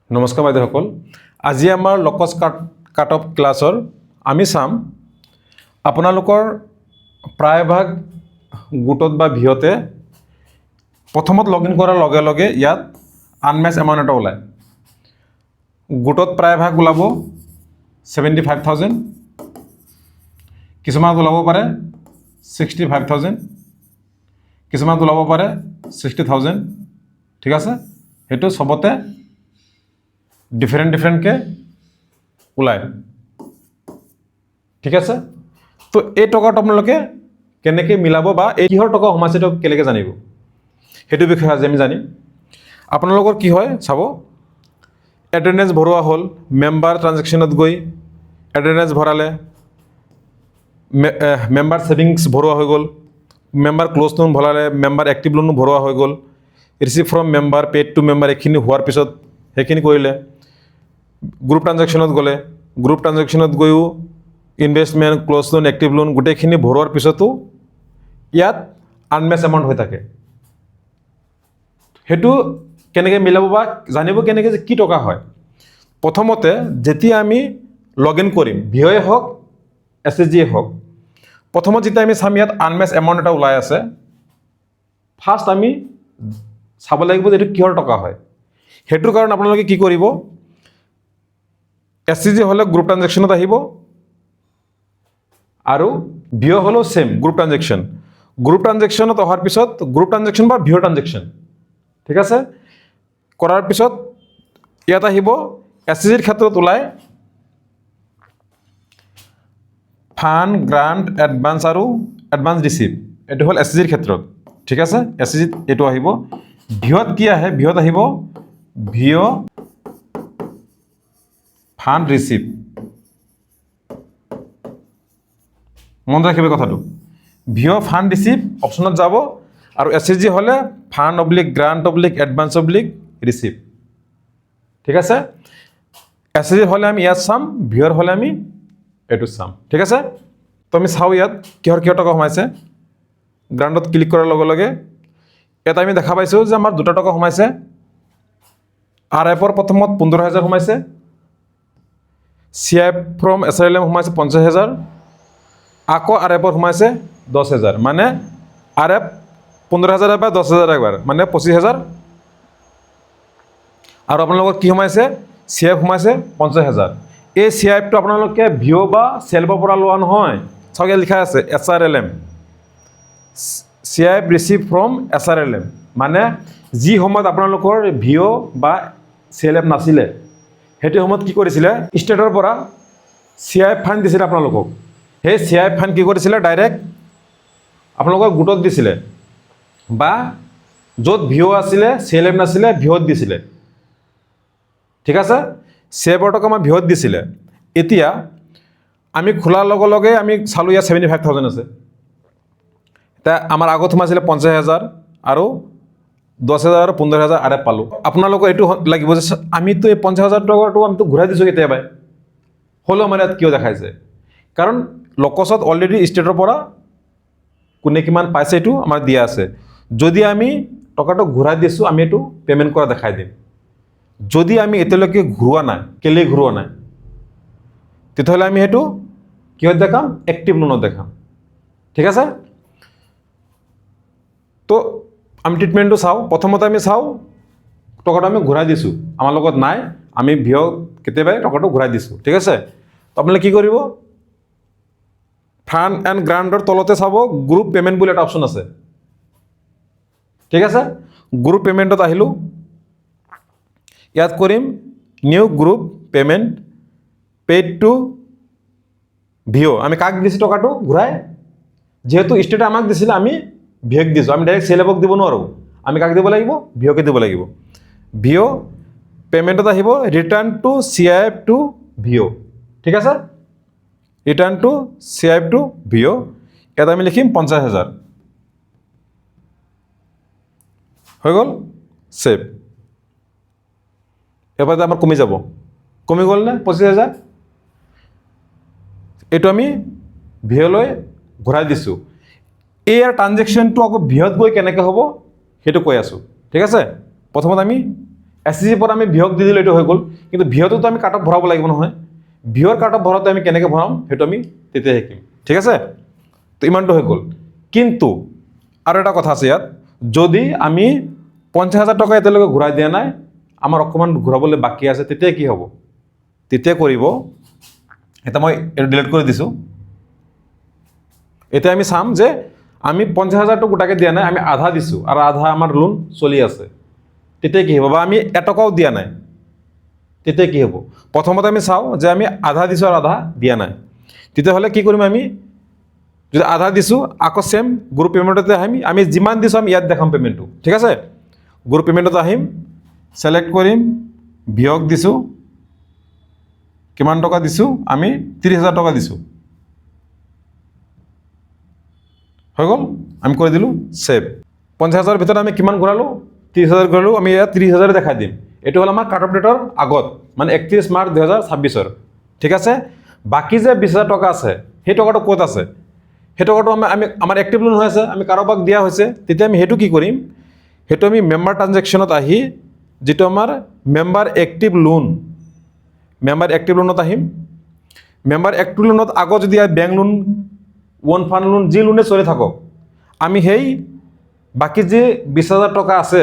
নমস্কাৰ বাইদেউসকল, আজি আমাৰ লকছ কাট অফ ক্লাছৰ আমি চাম আপোনালোকৰ প্ৰায়ভাগ গোটত বা ভিঅতে প্ৰথমত লগইন কৰাৰ লগে লগে ইয়াত আনমেচ এমাউণ্ট এটা ওলায়। গোটত প্ৰায়ভাগ ওলাব 75,000, কিছুমানত ওলাব পাৰে 65,000, কিছুমানত ওলাব পাৰে 60,000। ঠিক আছে, সেইটো চবতে ডিফাৰেণ্টকে ওলায়। ঠিক আছে, তো এই টকাটো আপোনালোকে কেনেকৈ মিলাব বা এই কিহৰ টকা সোমাইছে সেইটো কেনেকৈ জানিব, সেইটো বিষয়ে আজি আমি জানিম। আপোনালোকৰ কি হয় চাব, এটেণ্ডেঞ্চ ভৰোৱা হ'ল, মেম্বাৰ ট্ৰানজেকশ্যনত গৈ এটেণ্ডেঞ্চ ভৰালে, মেম্বাৰ ছেভিংছ ভৰোৱা হৈ গ'ল, মেম্বাৰ ক্ল'জ লোন ভৰালে, মেম্বাৰ এক্টিভ লোনো ভৰোৱা হৈ গ'ল, receive from member, paid two member এইখিনি হোৱাৰ পিছত সেইখিনি কৰিলে। গ্ৰুপ ট্ৰানজেকশ্যনত গ'লে, গ্ৰুপ ট্ৰানজেকশ্যনত গৈও investment, close loan, active loan গোটেইখিনি ভৰোৱাৰ পিছতো ইয়াত আনমেচ এমাউণ্ট হৈ থাকে। সেইটো কেনেকৈ মিলাব বা জানিব কেনেকৈ যে কি টকা হয়। প্ৰথমতে যেতিয়া আমি লগ ইন কৰিম, ভিঅ'য়ে হওক SSGয়ে হওক, প্ৰথমত যেতিয়া আমি চাম ইয়াত আনমেচ এমাউণ্ট এটা ওলাই আছে, ফাৰ্ষ্ট আমি চাব লাগিব যে এইটো কিহৰ টকা হয়। সেইটোৰ কাৰণে আপোনালোকে কি কৰিব, SSG হ'লে গ্ৰুপ ট্ৰানজেকশ্যনত আহিব আৰু ভিঅ' হ'লেও ছেম গ্ৰুপ ট্ৰানজেকশ্যন। গ্ৰুপ ট্ৰানজেকশ্যনত অহাৰ পিছত গ্ৰুপ ট্ৰানজেকশ্যন বা ভিঅ' ট্ৰানজেকশ্যন, ঠিক আছে, কৰাৰ পিছত ইয়াত আহিব SSGৰ ক্ষেত্ৰত ওলাই ফাণ্ড, গ্ৰাণ্ট, এডভান্স আৰু এডভান্স ৰিচিভ, এইটো হ'ল SSGৰ ক্ষেত্ৰত। ঠিক আছে, SSGত এইটো আহিব। ভিঅ'ত কি আহে, ভিঅ'ত আহিব ভিঅ' ফাণ্ড ৰিচিভ। মনত ৰাখিব কথাটো, ভিঅ' ফাণ্ড ৰিচিভ অপশ্যনত যাব আৰু SSG হ'লে fund oblique grant oblique advance oblique receive. ঠিক আছে, SSG হ'লে আমি ইয়াত চাম, ভিঅ'ৰ হ'লে আমি এইটো চাম। ঠিক আছে, তো আমি চাওঁ ইয়াত কিহৰ টকা সোমাইছে। গ্ৰাণ্টত ক্লিক কৰাৰ লগে লগে ইয়াত আমি দেখা পাইছোঁ যে আমাৰ দুটা টকা সোমাইছে। RFৰ প্ৰথমত 15,000 সোমাইছে, CIF ফ্ৰম SRLM সোমাইছে 50,000, আকৌ RFৰ সোমাইছে 10,000, মানে RF 15,000 এবাৰ, 10,000 একবাৰ, মানে 25,000। আৰু আপোনালোকৰ কি সোমাইছে, CIF সোমাইছে 50,000। এই CIFটো আপোনালোকে ভিঅ' বা চেল্ফৰ পৰা লোৱা নহয়। চাওক ইয়াত লিখা আছে SRLM, CIF receive from SRLM, মানে যি সময়ত আপোনালোকৰ ভিঅ' বা CLF নাছিলে সেইটো সময়ত কি কৰিছিলে, ষ্টেটৰ পৰা CIF ফাণ্ড দিছিলে আপোনালোকক। সেই CIF ফাণ্ড কি কৰিছিলে, ডাইৰেক্ট আপোনালোকৰ গোটত দিছিলে, বা য'ত ভিঅ' আছিলে CLF নাছিলে ভিঅ'ত দিছিলে। ঠিক আছে, CIFৰ টকা আমাৰ ভিঅ'ত দিছিলে। এতিয়া আমি খোলাৰ লগে লগে আমি চালোঁ ইয়াত 75,000 আছে। এতিয়া আমাৰ আগত সোমাইছিলে 50,000 আৰু 10,000 আৰু 15,000 RF পালোঁ। আপোনালোকৰ এইটো লাগিব যে আমিতো এই 50,000 টকাটো আমিতো ঘূৰাই দিছোঁ কেতিয়াবাই, হ'লেও আমাৰ ইয়াত কিয় দেখাইছে, কাৰণ লকছত অলৰেডি ষ্টেটৰ পৰা কোনে কিমান পাইছে এইটো আমাৰ দিয়া আছে। যদি আমি টকাটো ঘূৰাই দিছোঁ আমি এইটো পে'মেণ্ট কৰা দেখাই দিম। যদি আমি এতিয়ালৈকে ঘূৰোৱা নাই, কেলৈ ঘূৰোৱা নাই, তেতিয়াহ'লে আমি সেইটো কিহত দেখাম, এক্টিভ লোনত দেখাম। ঠিক আছে, তো আমি ট্ৰিটমেণ্টটো চাওঁ। প্ৰথমতে আমি চাওঁ টকাটো আমি ঘূৰাই দিছোঁ, আমাৰ লগত নাই, আমি ভিঅ' কেতিয়াবাই টকাটো ঘূৰাই দিছোঁ। ঠিক আছে, তো আপোনালোকে কি কৰিব, ফাণ্ড এণ্ড গ্ৰাণ্টৰ তলতে চাব গ্ৰুপ পে'মেণ্ট বুলি এটা অপশ্যন আছে। ঠিক আছে, গ্ৰুপ পে'মেণ্টত আহিলোঁ, ইয়াত কৰিম new group payment, paid to ভিঅ'। আমি কাক দিছোঁ টকাটো ঘূৰাই, যিহেতু ষ্টেটে আমাক দিছিলে আমি ভিঅ'ক দিছোঁ, আমি ডাইৰেক্ট CLFক দিব নোৱাৰোঁ, আমি কাক দিব লাগিব, ভিঅ'কে দিব লাগিব। ভিঅ' পে'মেণ্টত আহিব ৰিটাৰ্ণ টু CIF টু ভিঅ'। ঠিক আছে, ৰিটাৰ্ণ টু CIF টু ভিঅ', ইয়াত আমি লিখিম 50,000, হৈ গ'ল, ছেভ। এবাৰ আমাৰ কমি যাব, কমি গ'ল নে 25,000, এইটো আমি ভিঅ'লৈ ঘূৰাই দিছোঁ। ইয়াৰ ট্ৰানজেকশ্যনটো আকৌ ভিঅ'ত গৈ কেনেকৈ হ'ব সেইটো কৈ আছোঁ। ঠিক আছে, প্ৰথমত আমি SCCৰ পৰা আমি ভিঅ'ক দি দিলোঁ, এইটো হৈ গ'ল। কিন্তু ভিঅ'টোতো আমি কাট অফ ভৰাব লাগিব নহয়। ভিঅ'ৰ কাট অফ ভৰাওঁতে আমি কেনেকৈ ভৰাম সেইটো আমি তেতিয়া শিকিম, ঠিক আছে। তো ইমানটো হৈ গ'ল। কিন্তু আৰু এটা কথা আছে ইয়াত, যদি আমি 50,000 টকা এতিয়ালৈকে ঘূৰাই দিয়া নাই, আমাৰ অকণমান ঘূৰাবলৈ বাকী আছে, তেতিয়া কি হ'ব? তেতিয়া কৰিব, এতিয়া মই এইটো ডিলিট কৰি দিছোঁ। এতিয়া আমি চাম যে আমি 50,000টো গোটাকৈ দিয়া নাই, আমি আধা দিছোঁ আৰু আধা আমাৰ লোন চলি আছে। তেতিয়া কি হ'ব? বা আমি এটকাও দিয়া নাই, তেতিয়া কি হ'ব? প্ৰথমতে আমি চাওঁ যে আমি আধা দিছোঁ আৰু আধা দিয়া নাই। তেতিয়াহ'লে কি কৰিম? আমি যদি আধা দিছোঁ, আকৌ চেম গ্ৰুপ পে'মেণ্টতে আহিম। আমি যিমান দিছোঁ আমি ইয়াত দেখাম পে'মেণ্টটো, ঠিক আছে। গ্ৰুপ পে'মেণ্টত আহিম, ছিলেক্ট কৰিম, ভিঅ'ক দিছোঁ, কিমান টকা দিছোঁ? আমি 30,000 টকা দিছোঁ, হৈ গ'ল। আমি কৰি দিলোঁ ছেভ। 50,000 ভিতৰত আমি কিমান ঘূৰালোঁ? 30,000 ঘূৰালোঁ। আমি ইয়াত 30,000 দেখাই দিম। এইটো হ'ল আমাৰ কাট অফ ডেটৰ আগত, মানে 31 মাৰ্চ 2026, ঠিক আছে। বাকী যে 20,000 টকা আছে, সেই টকাটো ক'ত আছে? সেই টকাটো আমাৰ এক্টিভ লোন হৈ আছে, আমি কাৰোবাক দিয়া হৈছে। তেতিয়া আমি সেইটো কি কৰিম? সেইটো আমি মেম্বাৰ ট্ৰানজেকশ্যনত আহি, যিটো আমাৰ মেম্বাৰ এক্টিভ লোনত আহিম। মেম্বাৰ এক্টিভ লোনত আগত যদি bank loan, one fund loan, যি লোনে চলি থাকক, আমি সেই বাকী যি 20,000 টকা আছে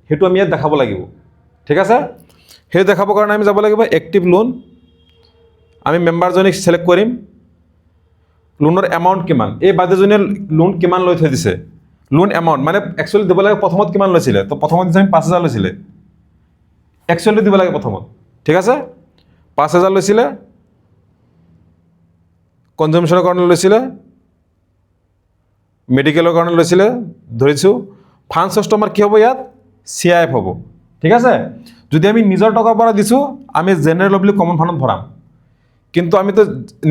সেইটো আমি ইয়াত দেখাব লাগিব, ঠিক আছে। সেই দেখাবৰ কাৰণে আমি যাব লাগিব এক্টিভ লোন। আমি মেম্বাৰজনীক ছিলেক্ট কৰিম। লোনৰ এমাউণ্ট কিমান? এই বাইদেউজনীয়ে লোন কিমান লৈ থৈ দিছে? লোন এমাউণ্ট মানে একচুৱেলি দিব লাগে প্ৰথমত কিমান লৈছিলে? তো প্ৰথমত দিছে আমি 5,000 লৈছিলে, একচুৱেলি দিব লাগে প্ৰথমত, ঠিক আছে। 5,000 লৈছিলে, কনজামশ্যনৰ কাৰণে লৈছিলে, মেডিকেলৰ কাৰণে লৈছিলে, ধৰিছোঁ। ফাণ্ড চ'ৰ্চটো আমাৰ কি হ'ব? ইয়াত CIF হ'ব, ঠিক আছে। যদি আমি নিজৰ টকাৰ পৰা দিছোঁ, আমি জেনেৰেল পাব্লিক কমন ফাণ্ডত ভৰাম। কিন্তু আমিতো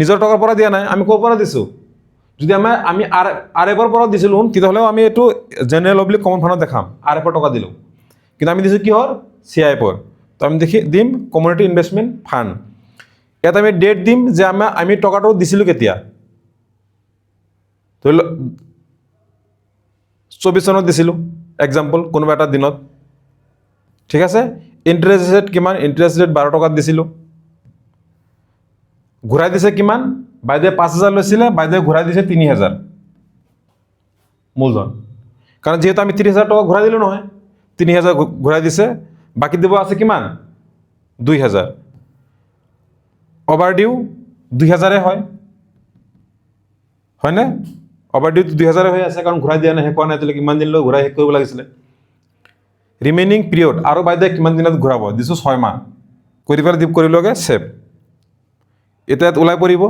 নিজৰ টকাৰ পৰা দিয়া নাই, আমি ক'ৰ পৰা দিছোঁ? যদি আমি RFৰ পৰা দিছোঁ লোন, তেতিয়াহ'লেও আমি এইটো জেনেৰেল পাব্লিক কমন ফাণ্ডত দেখাম, RFৰ টকা দিলোঁ। কিন্তু আমি দিছোঁ কিহৰ? CIFৰ। তো আমি দিম কমিউনিটি ইনভেষ্টমেণ্ট ফাণ্ড। ইয়াত আমি ডেট দিম যে আমি টকাটো দিছিলোঁ কেতিয়া। ধৰি লওক 24 চনত দিছিলোঁ, এক্সাম্পল কোনোবা এটা দিনত, ঠিক আছে। ইণ্টাৰেষ্ট ৰেট কিমান? ইণ্টাৰেষ্ট ৰেট 12 টকাত দিছিলোঁ। ঘূৰাই দিছে কিমান? বাইদেৱে 5,000 লৈছিলে, বাইদেৱে ঘূৰাই দিছে 3,000 মূলধন। কাৰণ যিহেতু আমি 30,000 টকা ঘূৰাই দিলোঁ নহয়, 3,000 ঘূৰাই দিছে, বাকী দিব আছে কিমান? 2,000। অভাৰ ডিউ 2,000 হয়নে? অভাৰ ডিউটো 2,000 হৈ আছে, কাৰণ ঘূৰাই দিয়া নাই, শেষ হোৱা নাই এতিয়ালৈকে। কিমান দিনলৈ ঘূৰাই শেষ কৰিব লাগিছিলে? ৰিমেইনিং পিৰিয়ড আৰু বাইদেৱে কিমান দিনত ঘূৰাব? দিছোঁ 6 মাহ। কৰি পেলাই কৰিলগে ছেভ। এতিয়া ইয়াত ওলাই পৰিব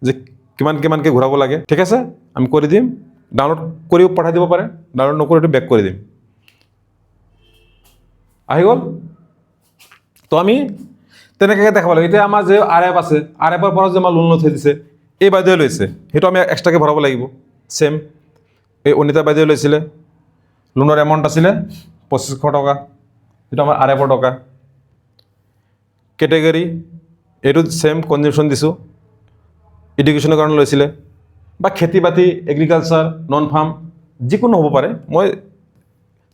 যে কিমানকৈ ঘূৰাব লাগে, ঠিক আছে। আমি কৰি দিম, ডাউনলোড কৰিও পঠাই দিব পাৰে, ডাউনলোড নকৰি এইটো বেক কৰি দিম। আহি গ'ল। তো আমি তেনেকৈ দেখাব লাগে। এতিয়া আমাৰ যে RF আছে, RFৰ পৰা যে আমাৰ লোন লৈ থৈ দিছে, এই বাইদেৱে লৈছে, সেইটো আমি এক্সট্ৰাকৈ ভৰাব লাগিব। ছেম এই অনিতা বাইদেৱে লৈছিলে, লোনৰ এমাউণ্ট আছিলে 2,500 টকা, সেইটো আমাৰ RFৰ টকা। কেটেগৰী এইটো ছেম কনজিউমশ্যন দিছোঁ, এডুকেশ্যনৰ কাৰণে লৈছিলে, বা খেতি বাতি, এগ্ৰিকালচাৰ, নন ফাৰ্ম, যিকোনো হ'ব পাৰে। মই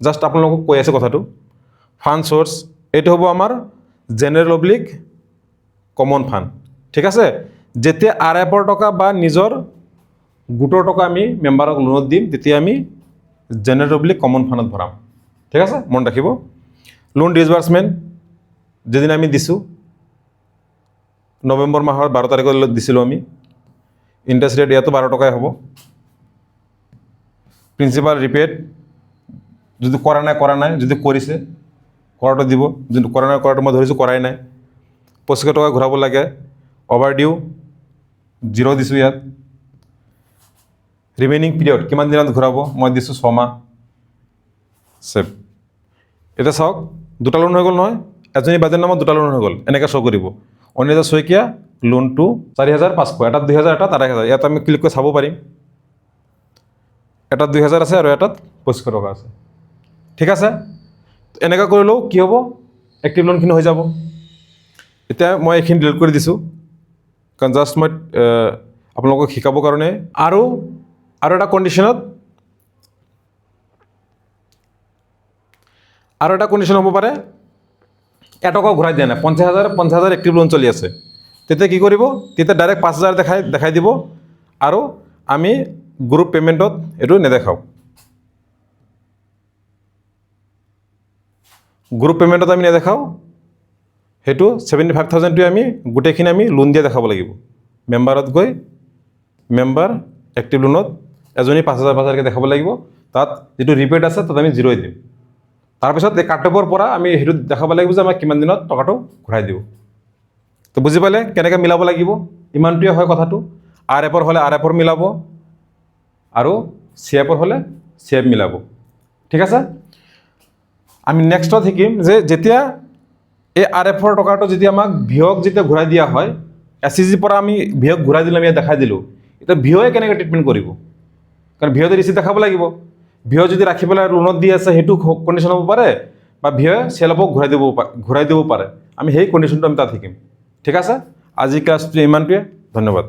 জাষ্ট আপোনালোকক কৈ আছোঁ কথাটো। ফাণ্ড চ'ৰ্চ এইটো হ'ব আমাৰ জেনেৰেল পাব্লিক কমন ফাণ্ড, ঠিক আছে। যেতিয়া RFৰ টকা বা নিজৰ গোটৰ টকা আমি মেম্বাৰক লোনত দিম, তেতিয়া আমি জেনেৰেল পাব্লিক কমন ফাণ্ডত ভৰাম, ঠিক আছে। মনত ৰাখিব। লোন ডিছবাৰ্চমেণ্ট যিদিনা আমি দিছোঁ, নৱেম্বৰ মাহৰ 12 তাৰিখলৈ দিছিলোঁ আমি। ইণ্টাৰেষ্ট ৰেট ইয়াতো 12 টকাই হ'ব। প্ৰিন্সিপাল ৰিপেড যদি কৰা নাই, যদি কৰিছে কৰাটো দিব, যদি কৰা নাই কৰাটো মই ধৰিছোঁ কৰাই নাই। 2,500 টকা ঘূৰাব লাগে। অভাৰ ডিউ 0 দিছোঁ ইয়াত। ৰিমেইনিং পিৰিয়ড কিমান দিনত ঘূৰাব? মই দিছোঁ 6 মাহ। ছেভ। এতিয়া চাওক, দুটা লোন হৈ গ'ল নহয়, এজনী বাইদেউৰ নামত দুটা লোন হৈ গ'ল, এনেকৈ শ্ব' কৰিব। অনিতা শইকীয়া লোনটো 4,500, এটাত 2,000, এটাত 2,500। ইয়াত আমি ক্লিক কৰি চাব পাৰিম, এটাত 2,000 আছে আৰু এটাত 2,500 টকা আছে, ঠিক আছে। এনেকৈ কৰিলেও কি হ'ব? এক্টিভ লোনখিনি হৈ যাব। এতিয়া মই এইখিনি ডিলিট কৰি দিছোঁ, কাৰণ জাষ্ট মই আপোনালোকক শিকাবৰ কাৰণে। আৰু এটা কণ্ডিশ্যন হ'ব পাৰে, এটকাও ঘূৰাই দিয়া নাই, 50,000 এক্টিভ লোন চলি আছে, তেতিয়া কি কৰিব, তেতিয়া ডাইৰেক্ট 5,000 দেখাই দিব আৰু আমি গ্ৰুপ পে'মেণ্টত এইটো নেদেখাওঁ। গ্ৰুপ পে'মেণ্টত আমি নেদেখাওঁ, সেইটো 75,000টোৱে আমি গোটেইখিনি আমি লোন দিয়া দেখাব লাগিব। মেম্বাৰত গৈ মেম্বাৰ এক্টিভ লোনত এজনী 5,000 দেখাব লাগিব, তাত যিটো ৰিপেড আছে তাত আমি 0 দিম। তাৰপিছত এই কাটঅফৰ পৰা আমি সেইটো দেখাব লাগিব যে আমাক কিমান দিনত টকাটো ঘূৰাই দিব। তো বুজি পালে কেনেকৈ মিলাব লাগিব, ইমানটোৱে হয় কথাটো। RFৰ হ'লে RFৰ মিলাব আৰু CFৰ হ'লে CF মিলাব। ঠিক আছে, আমি নেক্সটত শিকিম যে যেতিয়া এই RFৰ টকাটো যেতিয়া আমাক ভিঅ'ক যেতিয়া ঘূৰাই দিয়া হয়, SCGৰ পৰা আমি ভিঅ'ক ঘূৰাই দিলে, আমি দেখাই দিলোঁ, এতিয়া ভিঅ'য়ে কেনেকৈ ট্ৰিটমেণ্ট কৰিব, কাৰণ ভিঅ'তে ৰিচিপ্ট দেখাব লাগিব। ভিঅ' যদি ৰাখি পেলাই লোনত দি আছে সেইটো কণ্ডিশ্যন হ'ব পাৰে, বা ভিঅ'য়ে CLFক ঘূৰাই দিব পাৰে, আমি সেই কণ্ডিশ্যনটো আমি তাত শিকিম। ঠিক আছে, আজি ক্লাছটো ইমানটোৱে, ধন্যবাদ।